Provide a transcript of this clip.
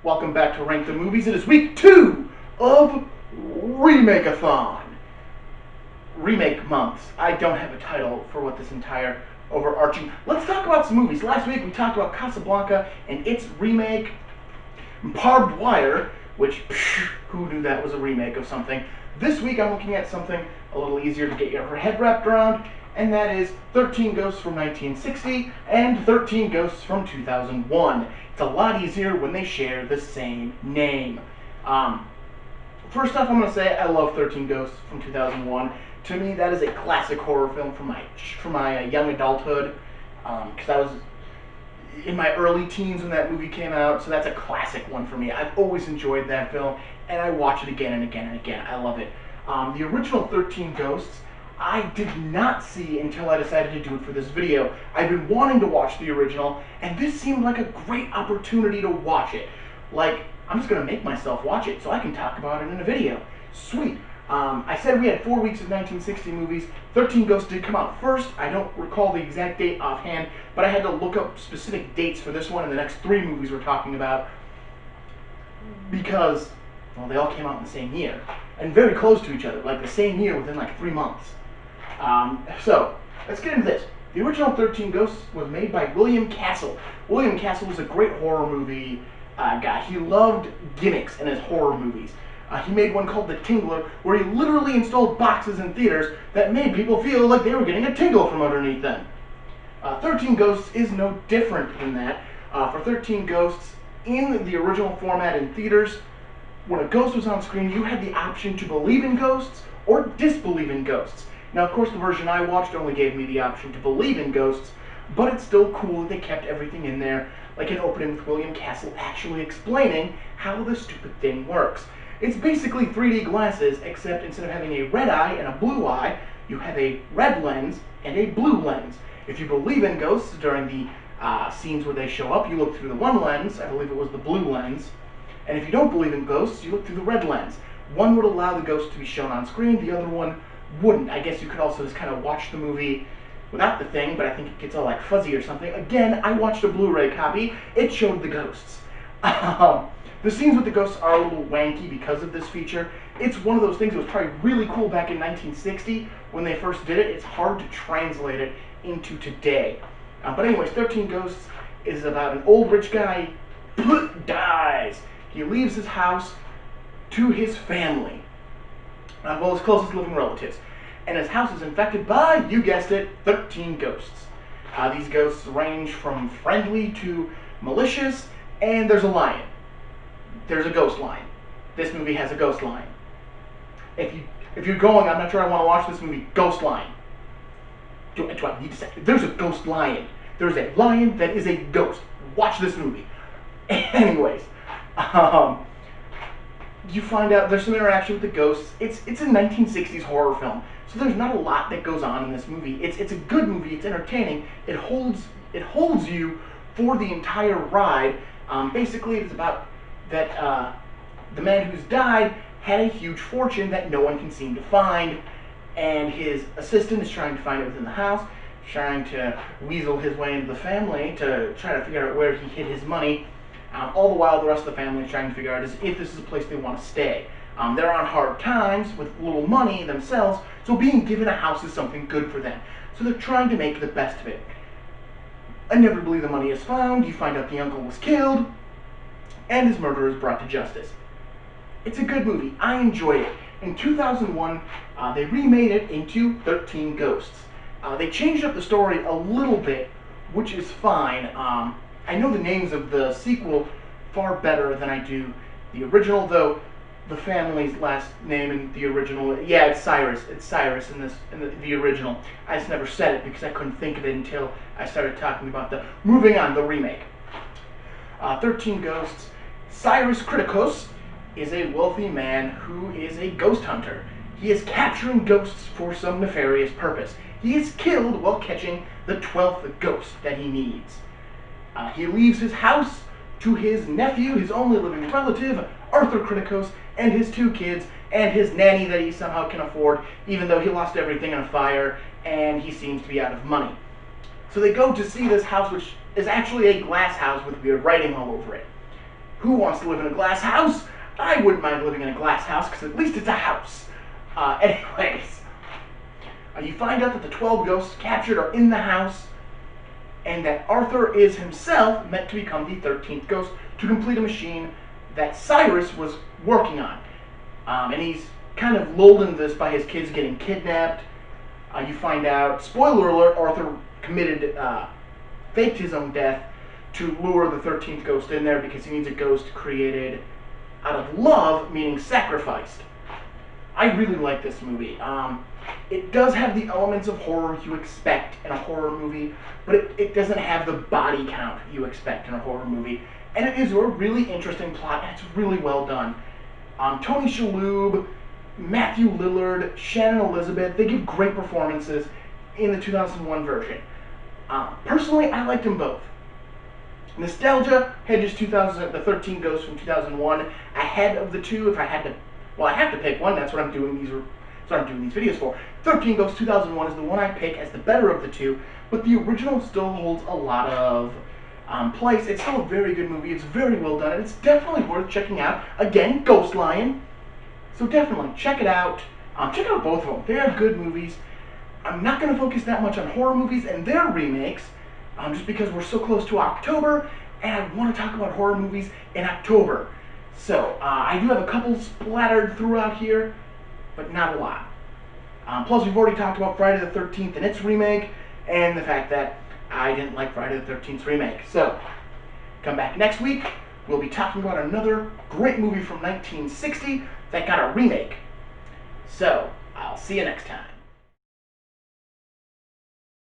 Welcome back to Rank the Movies. It is week 2 of Remakeathon. Remake months. I don't have a title for what this entire overarching... Let's talk about some movies. Last week we talked about Casablanca and its remake, Barbed Wire, which, who knew that was a remake of something? This week I'm looking at something a little easier to get your head wrapped around, and that is 13 Ghosts from 1960 and 13 Ghosts from 2001. It's a lot easier when they share the same name. First off, I'm going to say I love 13 Ghosts from 2001. To me, that is a classic horror film from my young adulthood, because I was in my early teens when that movie came out, so that's a classic one for me. I've always enjoyed that film, and I watch it again and again and again. I love it. The original 13 Ghosts, I did not see until I decided to do it for this video. I've been wanting to watch the original, and this seemed like a great opportunity to watch it. Like, I'm just going to make myself watch it so I can talk about it in a video. Sweet. I said we had 4 weeks of 1960 movies. 13 Ghosts did come out first. I don't recall the exact date offhand, but I had to look up specific dates for this one and the next 3 movies we're talking about because, well, they all came out in the same year and very close to each other, like the same year within like 3 months. So, let's get into this. The original 13 Ghosts was made by William Castle. William Castle was a great horror movie guy. He loved gimmicks in his horror movies. He made one called The Tingler, where he literally installed boxes in theaters that made people feel like they were getting a tingle from underneath them. 13 Ghosts is no different than that. For 13 Ghosts, in the original format in theaters, when a ghost was on screen, you had the option to believe in ghosts or disbelieve in ghosts. Now, of course, the version I watched only gave me the option to believe in ghosts, but it's still cool that they kept everything in there, like an opening with William Castle actually explaining how the stupid thing works. It's basically 3D glasses, except instead of having a red eye and a blue eye, you have a red lens and a blue lens. If you believe in ghosts during the scenes where they show up, you look through the one lens, I believe it was the blue lens, and if you don't believe in ghosts, you look through the red lens. One would allow the ghost to be shown on screen, the other one wouldn't. I guess you could also just kind of watch the movie without the thing, but I think it gets all like fuzzy or something. Again, I watched a Blu-ray copy. It showed the ghosts. The scenes with the ghosts are a little wanky because of this feature. It's one of those things that was probably really cool back in 1960 when they first did it. It's hard to translate it into today. But anyways, 13 Ghosts is about an old rich guy dies. He leaves his house to his family. Well, his closest living relatives. And his house is infected by, you guessed it, 13 ghosts. These ghosts range from friendly to malicious, and there's a lion. There's a ghost lion. This movie has a ghost lion. If you're going, I'm not sure I want to watch this movie, ghost lion. Do I need to say? There's a ghost lion. There's a lion that is a ghost. Watch this movie. Anyways, you find out there's some interaction with the ghosts. It's a 1960s horror film, so there's not a lot that goes on in this movie. It's a good movie. It's entertaining. It holds you for the entire ride. Basically, it's about that the man who's died had a huge fortune that no one can seem to find, and his assistant is trying to find it within the house, trying to weasel his way into the family to try to figure out where he hid his money. All the while, the rest of the family is trying to figure out if this is a place they want to stay. They're on hard times with little money themselves, so being given a house is something good for them. So they're trying to make the best of it. Inevitably, the money is found. You find out the uncle was killed, and his murderer is brought to justice. It's a good movie. I enjoyed it. In 2001, they remade it into 13 Ghosts. They changed up the story a little bit, which is fine. I know the names of the sequel far better than I do the original, though the family's last name in the original, yeah, it's Cyrus. It's Cyrus in the original. I just never said it because I couldn't think of it until I started talking about moving on, the remake. 13 Ghosts. Cyrus Kritikos is a wealthy man who is a ghost hunter. He is capturing ghosts for some nefarious purpose. He is killed while catching the 12th ghost that he needs. He leaves his house to his nephew, his only living relative, Arthur Kritikos, and his 2 kids, and his nanny that he somehow can afford, even though he lost everything in a fire, and he seems to be out of money. So they go to see this house, which is actually a glass house with weird writing all over it. Who wants to live in a glass house? I wouldn't mind living in a glass house because at least it's a house. Anyways, you find out that the 12 ghosts captured are in the house, and that Arthur is himself meant to become the 13th ghost to complete a machine that Cyrus was working on. And he's kind of lulled into this by his kids getting kidnapped. You find out, spoiler alert, Arthur faked his own death to lure the 13th ghost in there because he needs a ghost created out of love, meaning sacrificed. I really like this movie. It does have the elements of horror you expect in a horror movie, but it doesn't have the body count you expect in a horror movie. And it is a really interesting plot, and it's really well done. Tony Shalhoub, Matthew Lillard, Shannon Elizabeth, they give great performances in the 2001 version. Personally, I liked them both. Nostalgia hedges the 13 Ghosts from 2001 ahead of the two. If I had to, well, I have to pick one. That's what I'm doing these videos for. 13 Ghosts 2001 is the one I pick as the better of the two, but the original still holds a lot of place. It's still a very good movie. It's very well done, and it's definitely worth checking out. Again, Ghost Lion. So definitely check it out. Check out both of them. They are good movies. I'm not going to focus that much on horror movies and their remakes, just because we're so close to October, and I want to talk about horror movies in October. So, I do have a couple splattered throughout here, but not a lot. Plus, we've already talked about Friday the 13th and its remake, and the fact that I didn't like Friday the 13th's remake. So, come back next week. We'll be talking about another great movie from 1960 that got a remake. So, I'll see you next time.